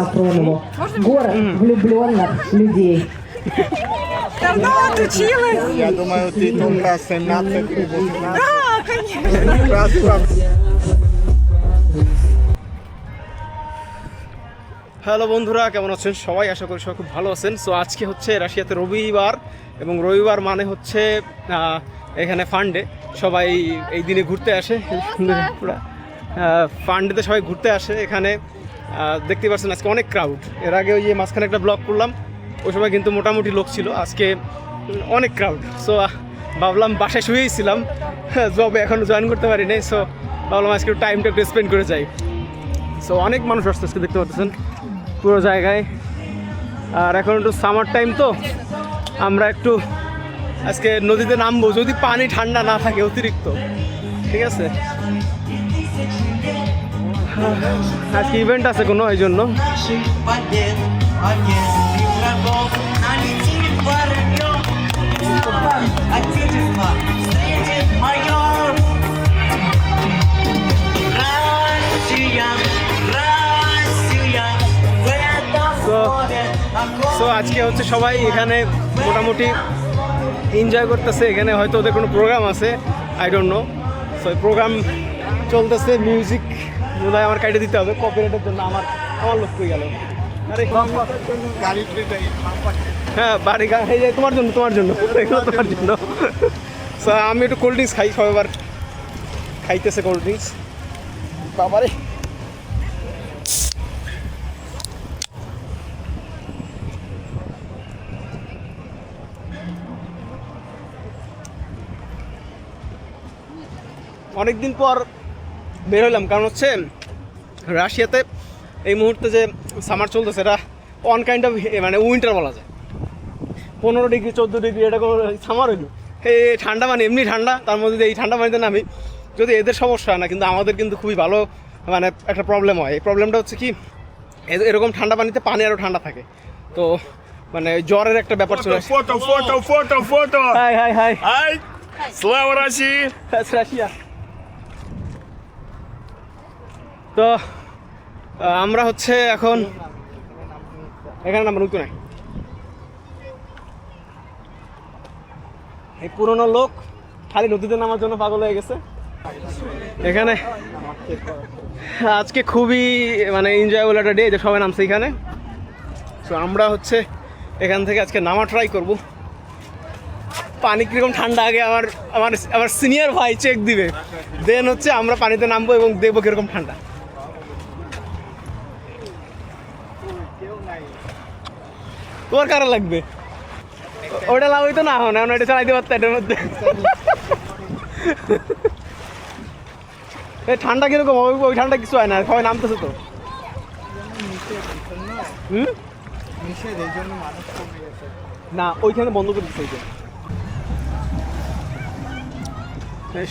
Сафронову. Город влюбленных людей. Давно отучилась. Я думаю, ты только 17 или 18. Да, конечно. Красиво. Hello বন্ধুরা, কেমন আছেন সবাই? আশা করি সবাই খুব ভালো আছেন। সো আজকে হচ্ছে রাশিয়াতে রবিবার, এবং রবিবার মানে হচ্ছে এখানে ফান্ডে সবাই এই দিনে ঘুরতে আসে। পুরো ফান্ডেতে সবাই ঘুরতে আসে এখানে। দেখতে পাচ্ছেন আজকে অনেক ক্রাউড। এর আগে ওই যে মাঝখানে একটা ব্লগ করলাম, ওই সময় কিন্তু মোটামুটি লোক ছিল। আজকে অনেক ক্রাউড। সো ভাবলাম বাসায় শুয়েই ছিলাম, জবে এখনও জয়েন করতে পারি নাই। সো ভাবলাম আজকে টাইমটা একটু স্পেন্ড করে যাই। সো অনেক মানুষ আসতে আজকে দেখতে পাচ্ছেন পুরো জায়গায়। আর এখন একটু সামার টাইম, তো আমরা একটু আজকে নদীতে নামবো, যদি পানি ঠান্ডা না থাকে অতিরিক্ত। ঠিক আছে, আজকে ইভেন্ট আছে কোনো, এই জন্য। সো আজকে হচ্ছে সবাই এখানে মোটামুটি এনজয় করতেছে। এখানে হয়তো ওদের কোনো প্রোগ্রাম আছে, I don't know. So program চলতেছে, মিউজিক বোধহয় আমার কাটে দিতে হবে কপিরাইটের জন্য। আমার লোক হয়ে গেল। আরে হ্যাঁ, বাড়ি এই যে তোমার জন্য এগুলো তোমার জন্য। সো আমি একটু কোল্ড ড্রিঙ্কস খাই, সবার খাইতেছে কোল্ড ড্রিঙ্কস। বাবারে, অনেকদিন পর বের হলাম, কারণ হচ্ছে রাশিয়াতে এই মুহূর্তে যে সামার চলতেছে, এটা অন কাইন্ড অফ মানে উইন্টার বলা যায়। 15 ডিগ্রি 14 ডিগ্রি, এটা কোনো সামার হইল? এই ঠান্ডা মানে এমনি ঠান্ডা, তার মধ্যে এই ঠান্ডা পানিতে নামি। যদি এদের সমস্যা হয় না, কিন্তু আমাদের কিন্তু খুবই ভালো মানে একটা প্রবলেম হয়। এই প্রবলেমটা হচ্ছে কি, এরকম ঠান্ডা পানিতে পানি আরও ঠান্ডা থাকে, তো মানে জ্বরের একটা ব্যাপার চলে আসে। Фото. Hi hi hi, Ай, слава России! রাশিয়া। তো আমরা হচ্ছে এখন এখানে নাম্বার উঠতো না। এই পুরোনো লোক খালি নদীতে নামার জন্য পাগল হয়ে গেছে এখানে। আজকে খুবই মানে এনজয়েবল একটা ডে, যে সবাই নামছে এখানে। তো আমরা হচ্ছে এখান থেকে আজকে নামা ট্রাই করব। পানি কীরকম ঠান্ডা আগে আমার সিনিয়র ভাই চেক দিবে, দেন হচ্ছে আমরা পানিতে নামবো এবং দেখবো কীরকম ঠান্ডা। তোমার কারা লাগবে? ওটা লাভ হইতো না, এখন এটা চালাইতে পারতো এটার মধ্যে। এই ঠান্ডা কিরকম হবে? ওই ঠান্ডা কিছু হয় না, সবাই নামতেছে তো। না, ওইখানে বন্ধ করে দিচ্ছে।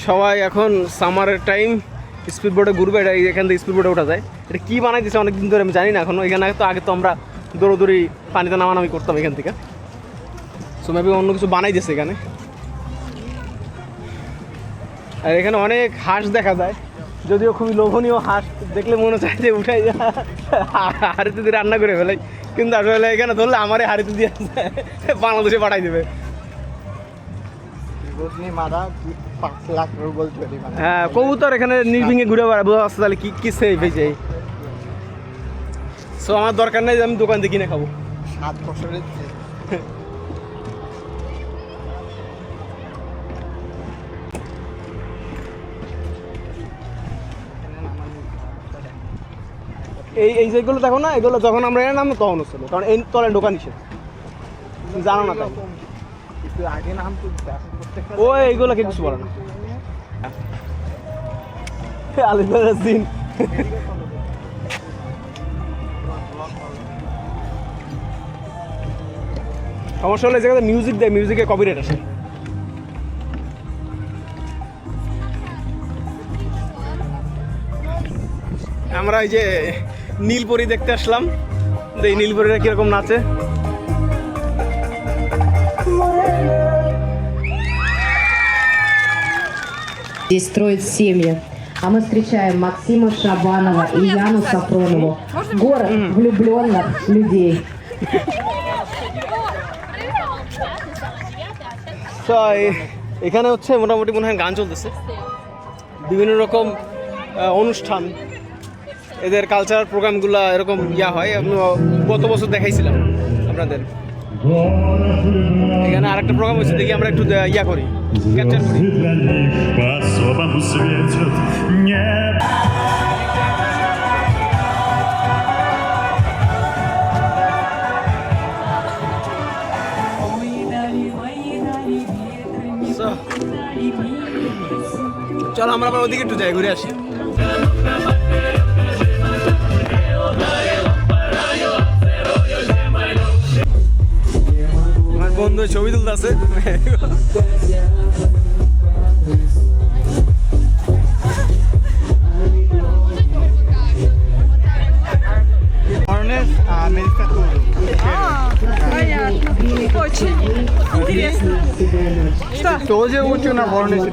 সবাই এখন সামারের টাইম স্পিড বোটে ঘুরবে। এটা এখান থেকে স্পিড বোটে ওঠা যায়। এটা কী বানাই দিচ্ছে অনেকদিন ধরে, আমি জানি না এখনও। এখানে তো আগে তো আমরা দৌড়োদৌড়ি পানিতে নামানামি করতাম এখান থেকে। সো মেবি অন্য কিছু বানাই দিচ্ছে এখানে। আর এখানে অনেক হাঁস দেখা যায়, যদিও খুবই লোভনীয় হাঁস। দেখলে মনে চায় যে উঠাই হাড়িতে দিয়ে রান্না করে ফেলাই, কিন্তু আসলে এখানে ধরলে আমারে হাড়িতে দিয়ে বাংলাদেশে পাঠাই দেবে। হ্যাঁ, কবুতর এখানে নির্বিঘ্নে ঘুরে বেড়ায়, বোঝা যাচ্ছে তাহলে কি সেফ হয়ে যায়। সো আমার দরকার নেই যে আমি দোকান থেকে কিনে খাবো। 7 বছরের এই যেগুলো দেখো না, এগুলো যখন আমরা এনে নামবো তখন হচ্ছিল, কারণ এই তলে দোকান নিষেধ, জানো না তাই। আগে নাম তো ও এইগুলো কে কিছু বলে না। আলিদার দিন সমস্যা হলে জায়গাতে মিউজিক দেয়, মিউজিকে কপিরাইট আসে। আমরা এই যে নীলপরি দেখতে আসলাম, এই নীলপরিরা কিরকম নাচে। Здесь строят семьи. А мы встречаем Максима Шабанова и Яну Сафронову. Город влюбленных людей. তো এখানে হচ্ছে মোটামুটি মনে হয় গান চলতেছে, বিভিন্ন রকম অনুষ্ঠান, এদের কালচারাল প্রোগ্রামগুলো এরকম হয়। আমি গত বছর দেখাইছিলাম আপনাদের। এখানে আরেকটা প্রোগ্রাম হচ্ছে, দেখি আমরা একটু করি, ক্যাপচার করি। Для них по-особому светит небо. চলো আমরা আবার ওদিকে একটু যাই, ঘুরে আসি। আমার বন্ধু ছবি তুলতে আছে। Понятно. Очень интересно. Что? Тоже учу на Воронеже.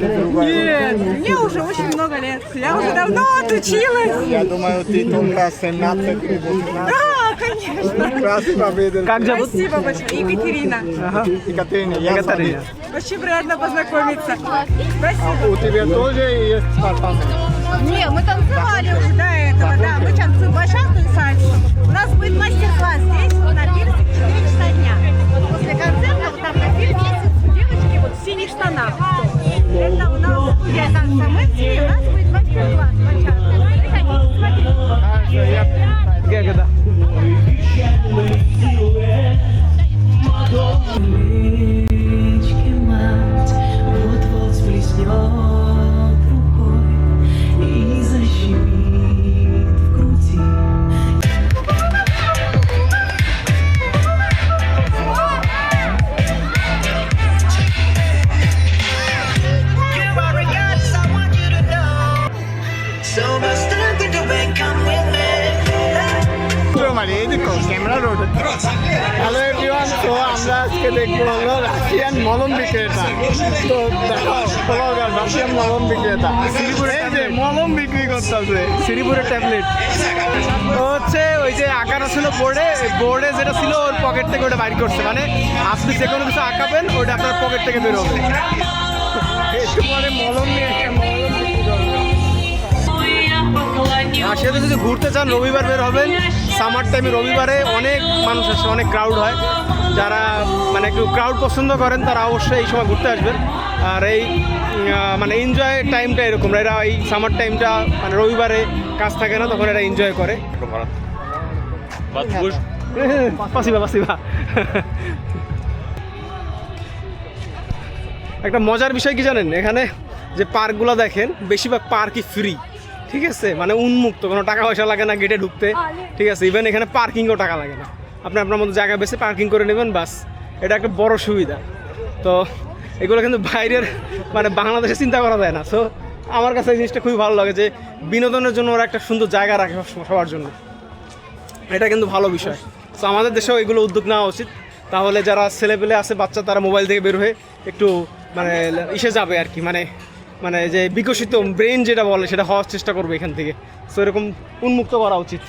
Нет, мне уже очень много лет. Я уже давно отучилась. Я думаю, ты только 17-18. Да, конечно. Красиво видел. Как зовут? Спасибо большое. Екатерина. Екатерина, я Екатерина. Очень приятно познакомиться. Спасибо. У тебя тоже есть спартанцы? Не, мы танцевали уже до этого, да. Мы танцуем бачату и сальсу. У нас будет мастер-класс здесь, на пирсе, в 4 часа дня. После концерта, вот там на пирсе, девочки вот в синих штанах. Это у нас студия танца Мэтти, у нас будет мастер-класс бачаты. Приходите, смотрите. Когда? Речки мать вот-вот сплеснет рукой и защемит в груди. So much stuck in the bank, come with me. Camera road. Hello everyone, তো আমরা আজকে দেখবো হলো রাশিয়ান মলম বিক্রেতা। তো দেখো ব্লগার রাশিয়ান মলম বিক্রেতা শ্রীপুরে যে মলম বিক্রি করতেছে, শ্রীপুরের ট্যাবলেট হচ্ছে ওই যে আঁকানো ছিল বোর্ডে যেটা ছিল ওর পকেট থেকে ওটা বাইর করছে, মানে আপনি যে কোনো কিছু আঁকাবেন ওটা আপনার পকেট থেকে বেরোবে। একটু পরে মলম নিয়ে একটা মলম বিক্রি করবে। রাশিয়াতে যদি ঘুরতে চান রবিবার বের হবেন, সামার টাইমে রবিবারে অনেক মানুষ আসে, অনেক ক্রাউড হয়। যারা মানে একটু ক্রাউড পছন্দ করেন তারা অবশ্যই এই সময় ঘুরতে আসবেন। আর এই মানে এনজয় টাইমটা এরকম, এরা এই সামার টাইমটা মানে রবিবারে কাজ থাকে না, তখন এরা এনজয় করে। পাসিবা পাসিবা। একটা মজার বিষয় কি জানেন, এখানে যে পার্কগুলো দেখেন বেশিরভাগ পার্কই ফ্রি, ঠিক আছে, মানে উন্মুক্ত, কোনো টাকা পয়সা লাগে না গেটে ঢুকতে, ঠিক আছে। ইভেন এখানে পার্কিংও টাকা লাগে না, আপনি আপনার মতো জায়গা বেছে পার্কিং করে নেবেন, বাস। এটা একটা বড় সুবিধা। তো এগুলো কিন্তু বাইরের মানে বাংলাদেশে চিন্তা করা যায় না। সো আমার কাছে এই জিনিসটা খুবই ভালো লাগে যে বিনোদনের জন্য ওরা একটা সুন্দর জায়গা রাখে সবার জন্য, এটা কিন্তু ভালো বিষয়। সো আমাদের দেশেও এগুলো উদ্যোগ নেওয়া উচিত, তাহলে যারা ছেলেপেলে আছে বাচ্চা তারা মোবাইল থেকে বের হয়ে একটু মানে ইসে যাবে আর কি, মানে যে বিকশিত ব্রেন যেটা বলে সেটা হওয়ার চেষ্টা করবে এখান থেকে। সো এরকম উন্মুক্ত করা উচিত।